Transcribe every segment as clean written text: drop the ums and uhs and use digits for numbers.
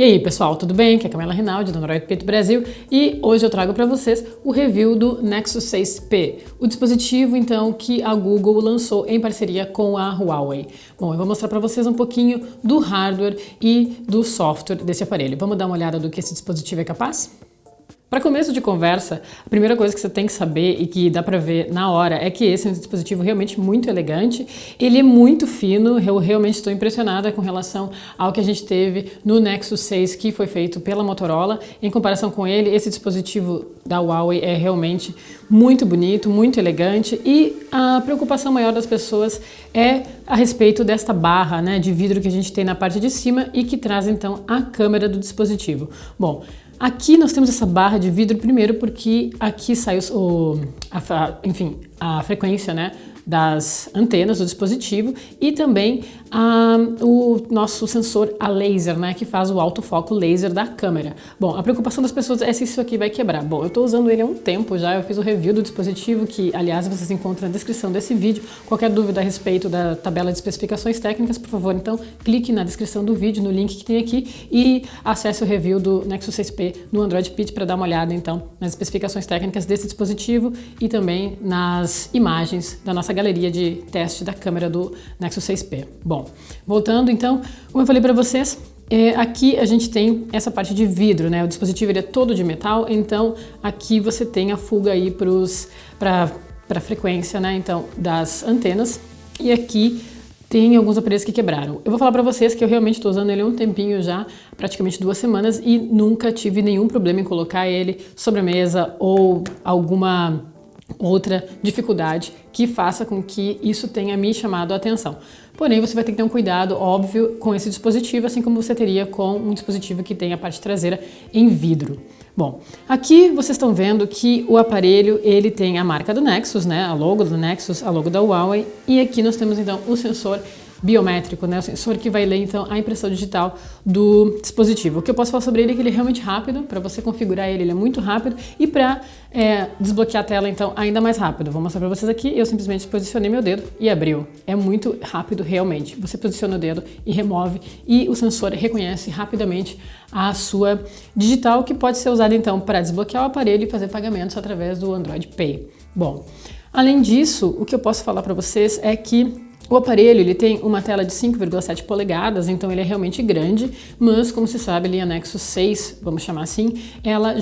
E aí pessoal, tudo bem? Aqui é a Camila Rinaldi do Android P Brasil e hoje eu trago para vocês o review do Nexus 6P, o dispositivo então que a Google lançou em parceria com a Huawei. Bom, eu vou mostrar para vocês um pouquinho do hardware e do software desse aparelho. Vamos dar uma olhada do que esse dispositivo é capaz? Para começo de conversa, a primeira coisa que você tem que saber e que dá para ver na hora é que esse é um dispositivo realmente muito elegante, ele é muito fino, eu realmente estou impressionada com relação ao que a gente teve no Nexus 6 que foi feito pela Motorola. Em comparação com ele, esse dispositivo da Huawei é realmente muito bonito, muito elegante e a preocupação maior das pessoas é a respeito desta barra, né, de vidro que a gente tem na parte de cima e que traz então a câmera do dispositivo. Bom, aqui nós temos essa barra de vidro primeiro porque aqui sai a frequência, né, das antenas do dispositivo e também o nosso sensor a laser, né, que faz o autofoco laser da câmera. Bom, a preocupação das pessoas é se isso aqui vai quebrar. Bom, eu estou usando ele há um tempo já, eu fiz o review do dispositivo que, aliás, vocês encontram na descrição desse vídeo. Qualquer dúvida a respeito da tabela de especificações técnicas, por favor, então clique na descrição do vídeo, no link que tem aqui e acesse o review do Nexus 6P no Android P para dar uma olhada então nas especificações técnicas desse dispositivo e também nas imagens da nossa galeria de teste da câmera do Nexus 6P. Bom, voltando então, como eu falei para vocês, aqui a gente tem essa parte de vidro, né? O dispositivo ele é todo de metal, então aqui você tem a fuga aí para a frequência, né? Então, das antenas e aqui tem alguns aparelhos que quebraram. Eu vou falar para vocês que eu realmente estou usando ele há um tempinho já, praticamente 2 semanas, e nunca tive nenhum problema em colocar ele sobre a mesa ou alguma outra dificuldade que faça com que isso tenha me chamado a atenção. Porém, você vai ter que ter um cuidado, óbvio, com esse dispositivo, assim como você teria com um dispositivo que tem a parte traseira em vidro. Bom, aqui vocês estão vendo que o aparelho ele tem a marca do Nexus, né, a logo do Nexus, a logo da Huawei, e aqui nós temos então o sensor biométrico, né, o sensor que vai ler então a impressão digital do dispositivo. O que eu posso falar sobre ele é que ele é realmente rápido, para você configurar ele é muito rápido e para desbloquear a tela então ainda mais rápido. Vou mostrar para vocês aqui, eu simplesmente posicionei meu dedo e abriu. É muito rápido realmente. Você posiciona o dedo e remove e o sensor reconhece rapidamente a sua digital que pode ser usada então para desbloquear o aparelho e fazer pagamentos através do Android Pay. Bom, além disso, o que eu posso falar para vocês é que o aparelho ele tem uma tela de 5,7 polegadas, então ele é realmente grande, mas como se sabe, a linha Nexus 6, vamos chamar assim, ela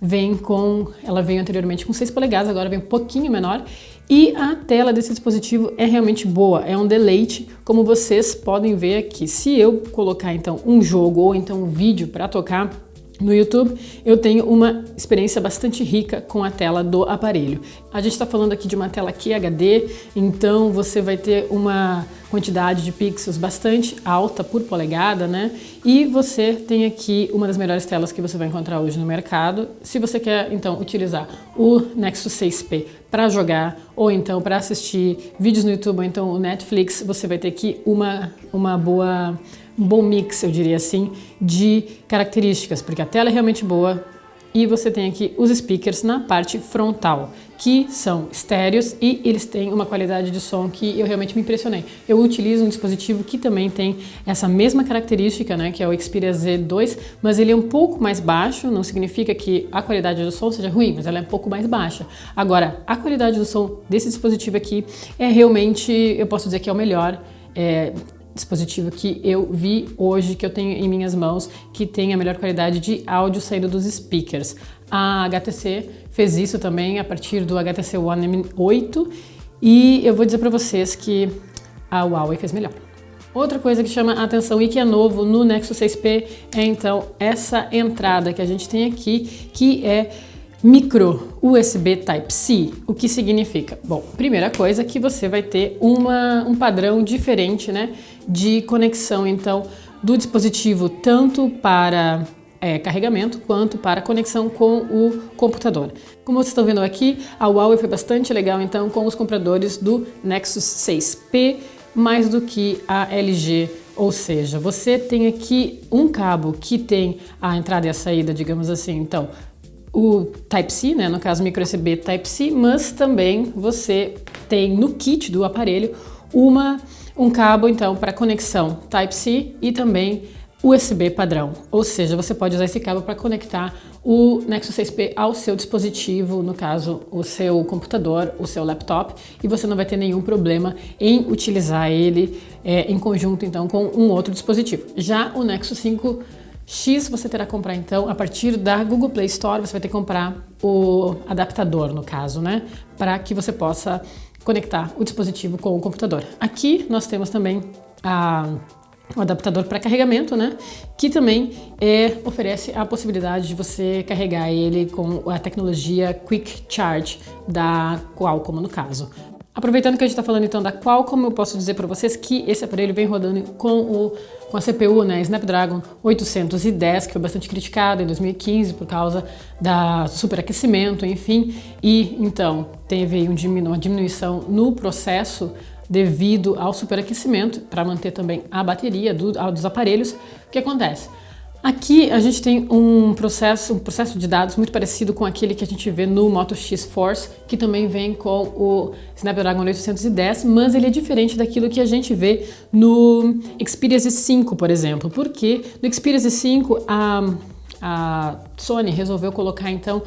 veio anteriormente com 6 polegadas, agora vem um pouquinho menor, e a tela desse dispositivo é realmente boa, é um deleite, como vocês podem ver aqui. Se eu colocar então um jogo ou então um vídeo para tocar no YouTube, eu tenho uma experiência bastante rica com a tela do aparelho. A gente está falando aqui de uma tela QHD, então você vai ter uma quantidade de pixels bastante alta por polegada, né? E você tem aqui uma das melhores telas que você vai encontrar hoje no mercado. Se você quer, então, utilizar o Nexus 6P para jogar ou então para assistir vídeos no YouTube ou então o Netflix, você vai ter aqui um bom mix, eu diria assim, de características, porque a tela é realmente boa e você tem aqui os speakers na parte frontal, que são estéreos e eles têm uma qualidade de som que eu realmente me impressionei. Eu utilizo um dispositivo que também tem essa mesma característica, né, que é o Xperia Z2, mas ele é um pouco mais baixo, não significa que a qualidade do som seja ruim, mas ela é um pouco mais baixa. Agora, a qualidade do som desse dispositivo aqui é realmente, eu posso dizer que é o melhor dispositivo que eu vi hoje, que eu tenho em minhas mãos, que tem a melhor qualidade de áudio saindo dos speakers. A HTC fez isso também a partir do HTC One M8 e eu vou dizer para vocês que a Huawei fez melhor. Outra coisa que chama a atenção e que é novo no Nexus 6P é então essa entrada que a gente tem aqui, que é micro USB Type-C. O que significa? Bom, primeira coisa que você vai ter um padrão diferente, né, de conexão então do dispositivo tanto para carregamento quanto para conexão com o computador. Como vocês estão vendo aqui, a Huawei foi bastante legal então com os compradores do Nexus 6P, mais do que a LG. Ou seja, você tem aqui um cabo que tem a entrada e a saída, digamos assim, então o Type-C, né, no caso micro USB Type-C, mas também você tem no kit do aparelho um cabo então para conexão Type-C e também USB padrão, ou seja, você pode usar esse cabo para conectar o Nexus 6P ao seu dispositivo, no caso, o seu computador, o seu laptop, e você não vai ter nenhum problema em utilizar ele em conjunto, então, com um outro dispositivo. Já o Nexus 5X você terá que comprar, então, a partir da Google Play Store, você vai ter que comprar o adaptador, no caso, né, para que você possa conectar o dispositivo com o computador. Aqui nós temos também o adaptador para carregamento, né? Que também oferece a possibilidade de você carregar ele com a tecnologia Quick Charge da Qualcomm, no caso. Aproveitando que a gente está falando então da Qualcomm, eu posso dizer para vocês que esse aparelho vem rodando com a CPU, né, Snapdragon 810, que foi bastante criticado em 2015 por causa da superaquecimento, enfim, e então teve uma diminuição no processo devido ao superaquecimento, para manter também a bateria dos aparelhos. O que acontece? Aqui a gente tem um processo de dados muito parecido com aquele que a gente vê no Moto X Force, que também vem com o Snapdragon 810, mas ele é diferente daquilo que a gente vê no Xperia Z5, por exemplo, porque no Xperia Z5 a Sony resolveu colocar então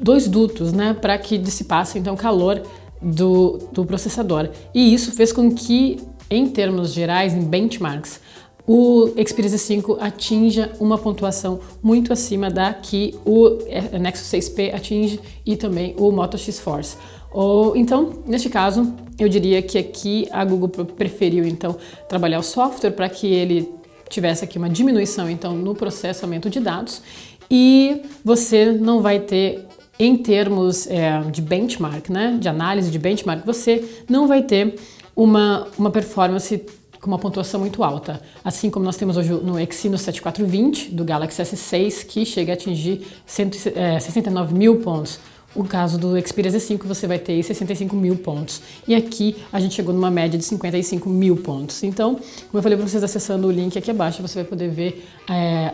dois dutos, né, para que dissipasse então calor do processador, e isso fez com que, em termos gerais, em benchmarks, o Xperia Z5 atinja uma pontuação muito acima da que o Nexus 6P atinge e também o Moto X Force. Então, neste caso, eu diria que aqui a Google preferiu então trabalhar o software para que ele tivesse aqui uma diminuição então no processamento de dados, e você não vai ter, em termos de benchmark, né, de análise de benchmark, você não vai ter uma performance com uma pontuação muito alta, assim como nós temos hoje no Exynos 7420 do Galaxy S6, que chega a atingir 69 mil pontos. O caso do Xperia Z5 você vai ter 65 mil pontos. E aqui a gente chegou numa média de 55 mil pontos. Então, como eu falei para vocês, acessando o link aqui abaixo, você vai poder ver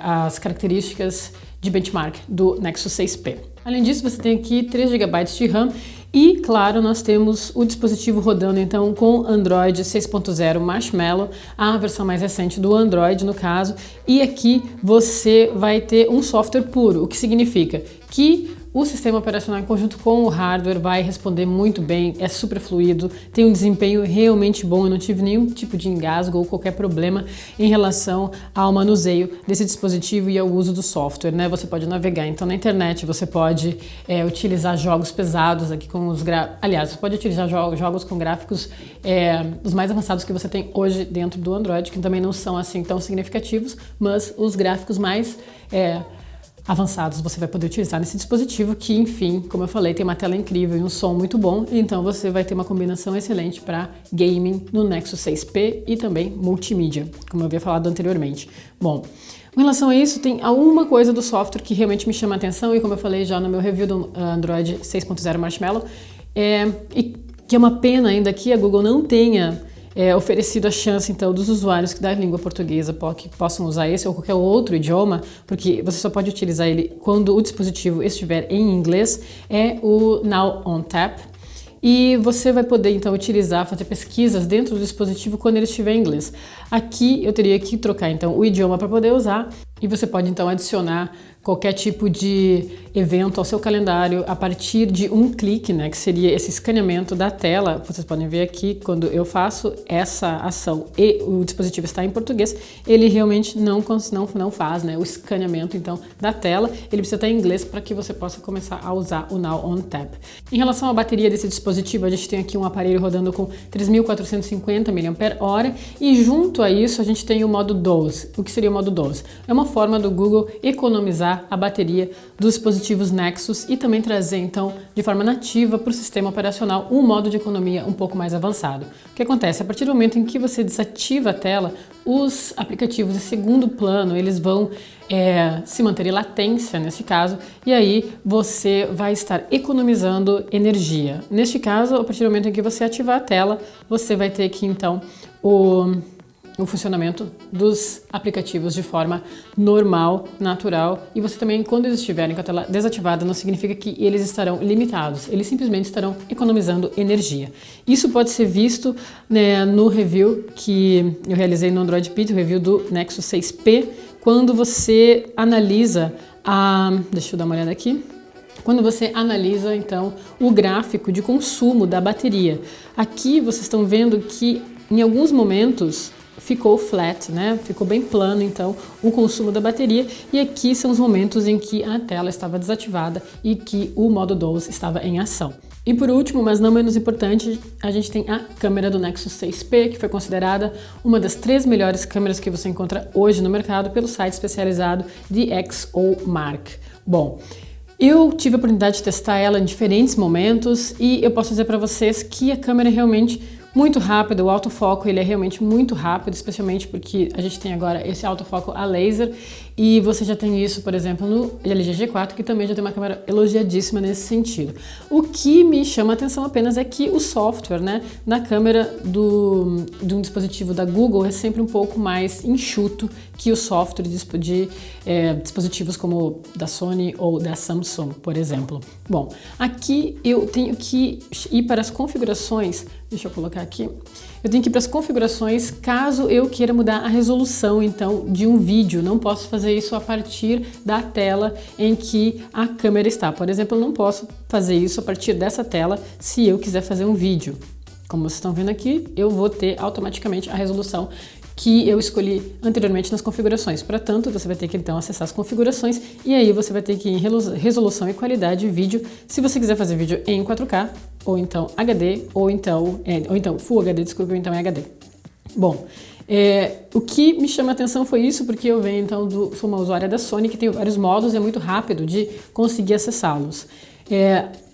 as características de benchmark do Nexus 6P. Além disso, você tem aqui 3 GB de RAM e, claro, nós temos o dispositivo rodando então com Android 6.0 Marshmallow, a versão mais recente do Android, no caso. E aqui você vai ter um software puro, o que significa que o sistema operacional em conjunto com o hardware vai responder muito bem, é super fluido, tem um desempenho realmente bom. Eu não tive nenhum tipo de engasgo ou qualquer problema em relação ao manuseio desse dispositivo e ao uso do software, né? Você pode navegar então na internet, você pode utilizar jogos pesados aqui com aliás, você pode utilizar jogos com gráficos os mais avançados que você tem hoje dentro do Android, que também não são assim tão significativos, mas os gráficos mais avançados você vai poder utilizar nesse dispositivo, que, enfim, como eu falei, tem uma tela incrível e um som muito bom, então você vai ter uma combinação excelente para gaming no Nexus 6P e também multimídia, como eu havia falado anteriormente. Bom, em relação a isso, tem alguma coisa do software que realmente me chama a atenção, e como eu falei já no meu review do Android 6.0 Marshmallow, e que é uma pena ainda que a Google não tenha oferecido a chance então dos usuários da língua portuguesa que possam usar esse ou qualquer outro idioma, porque você só pode utilizar ele quando o dispositivo estiver em inglês, é o Now on Tap. E você vai poder então fazer pesquisas dentro do dispositivo quando ele estiver em inglês. Aqui eu teria que trocar então o idioma para poder usar, e você pode então adicionar qualquer tipo de evento ao seu calendário a partir de um clique, né, que seria esse escaneamento da tela. Vocês podem ver aqui, quando eu faço essa ação e o dispositivo está em português, ele realmente não faz, né, o escaneamento então da tela. Ele precisa estar em inglês para que você possa começar a usar o Now on Tap. Em relação à bateria desse dispositivo, a gente tem aqui um aparelho rodando com 3.450 mAh, e junto a isso a gente tem o modo Doze. O que seria o modo Doze? É uma forma do Google economizar a bateria dos dispositivos Nexus e também trazer então de forma nativa para o sistema operacional um modo de economia um pouco mais avançado. O que acontece? A partir do momento em que você desativa a tela, os aplicativos de segundo plano eles vão se manter em latência nesse caso, e aí você vai estar economizando energia. Neste caso, a partir do momento em que você ativar a tela, você vai ter que então o o funcionamento dos aplicativos de forma normal, natural, e você também, quando eles estiverem com a tela desativada, não significa que eles estarão limitados, eles simplesmente estarão economizando energia. Isso pode ser visto, né, no review que eu realizei no Android Pit, o review do Nexus 6P, quando você analisa deixa eu dar uma olhada aqui. Quando você analisa, então, o gráfico de consumo da bateria. Aqui vocês estão vendo que, em alguns momentos, ficou flat, né? Ficou bem plano, então, o consumo da bateria. E aqui são os momentos em que a tela estava desativada e que o modo 12 estava em ação. E por último, mas não menos importante, a gente tem a câmera do Nexus 6P, que foi considerada uma das 3 melhores câmeras que você encontra hoje no mercado pelo site especializado DxOMark. Bom, eu tive a oportunidade de testar ela em diferentes momentos e eu posso dizer para vocês que a câmera é realmente muito rápida, o autofoco ele é realmente muito rápido, especialmente porque a gente tem agora esse autofoco a laser e você já tem isso, por exemplo, no LG G4, que também já tem uma câmera elogiadíssima nesse sentido. O que me chama a atenção apenas é que o software, né, na câmera de um dispositivo da Google é sempre um pouco mais enxuto que o software de dispositivos como da Sony ou da Samsung, por exemplo. Bom, aqui eu tenho que ir para as configurações, deixa eu colocar aqui, eu tenho que ir para as configurações caso eu queira mudar a resolução, então, de um vídeo. Não posso fazer isso a partir da tela em que a câmera está. Por exemplo, eu não posso fazer isso a partir dessa tela se eu quiser fazer um vídeo. Como vocês estão vendo aqui, eu vou ter automaticamente a resolução que eu escolhi anteriormente nas configurações. Para tanto, você vai ter que então acessar as configurações e aí você vai ter que ir em resolução e qualidade de vídeo, se você quiser fazer vídeo em 4K, ou então HD, ou então Full HD, desculpa, ou então HD. Bom, o que me chama a atenção foi isso, porque eu venho então sou uma usuária da Sony que tem vários modos e é muito rápido de conseguir acessá-los.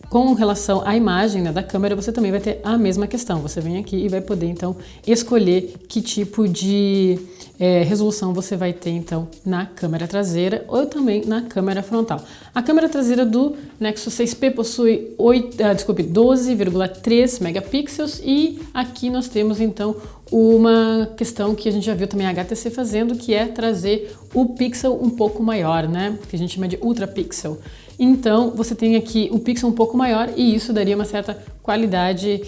Com relação à imagem, né, da câmera, você também vai ter a mesma questão. Você vem aqui e vai poder, então, escolher que tipo de resolução você vai ter, então, na câmera traseira ou também na câmera frontal. A câmera traseira do Nexus 6P possui 12,3 megapixels e aqui nós temos, então, uma questão que a gente já viu também a HTC fazendo, que é trazer o pixel um pouco maior, né, que a gente chama de ultra pixel. Então, você tem aqui o pixel um pouco maior e isso daria uma certa qualidade,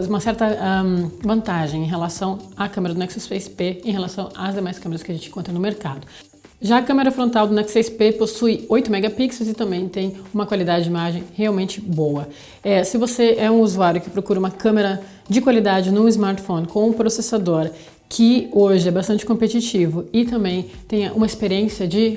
uma certa vantagem em relação à câmera do Nexus 6P, em relação às demais câmeras que a gente encontra no mercado. Já a câmera frontal do Nexus 6P possui 8 megapixels e também tem uma qualidade de imagem realmente boa. Se você é um usuário que procura uma câmera de qualidade no smartphone com um processador que hoje é bastante competitivo e também tem uma experiência de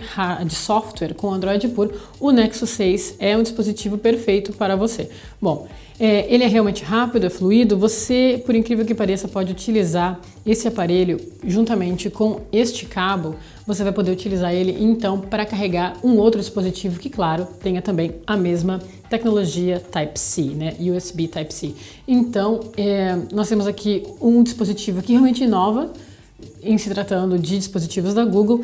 software com Android puro, o Nexus 6 é um dispositivo perfeito para você. Bom, ele é realmente rápido, é fluido, você, por incrível que pareça, pode utilizar esse aparelho juntamente com este cabo, você vai poder utilizar ele então para carregar um outro dispositivo que, claro, tenha também a mesma tecnologia Type-C, né? USB Type-C. Então, nós temos aqui um dispositivo que realmente inova em se tratando de dispositivos da Google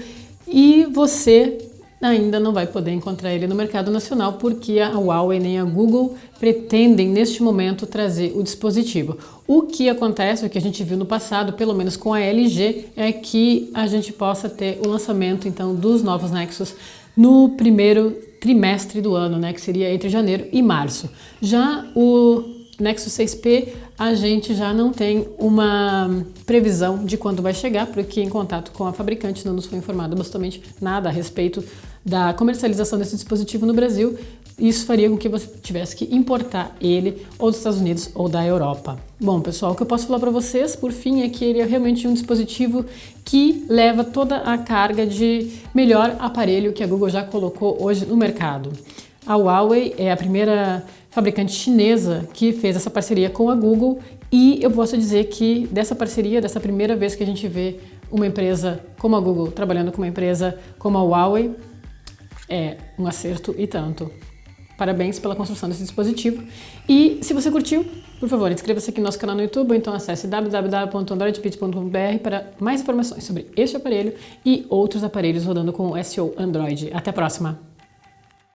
e você ainda não vai poder encontrar ele no mercado nacional porque a Huawei nem a Google pretendem neste momento trazer o dispositivo. O que acontece, o que a gente viu no passado, pelo menos com a LG, é que a gente possa ter o lançamento então dos novos Nexus no primeiro trimestre do ano, né, que seria entre janeiro e março. Já o Nexus 6P, a gente já não tem uma previsão de quando vai chegar, porque em contato com a fabricante não nos foi informado absolutamente nada a respeito da comercialização desse dispositivo no Brasil. Isso faria com que você tivesse que importar ele ou dos Estados Unidos ou da Europa. Bom, pessoal, o que eu posso falar para vocês, por fim, é que ele é realmente um dispositivo que leva toda a carga de melhor aparelho que a Google já colocou hoje no mercado. A Huawei é a primeira fabricante chinesa que fez essa parceria com a Google e eu posso dizer que dessa parceria, dessa primeira vez que a gente vê uma empresa como a Google trabalhando com uma empresa como a Huawei, é um acerto e tanto. Parabéns pela construção desse dispositivo. E se você curtiu, por favor, inscreva-se aqui no nosso canal no YouTube ou então acesse www.androidpit.com.br para mais informações sobre este aparelho e outros aparelhos rodando com o SEO Android. Até a próxima!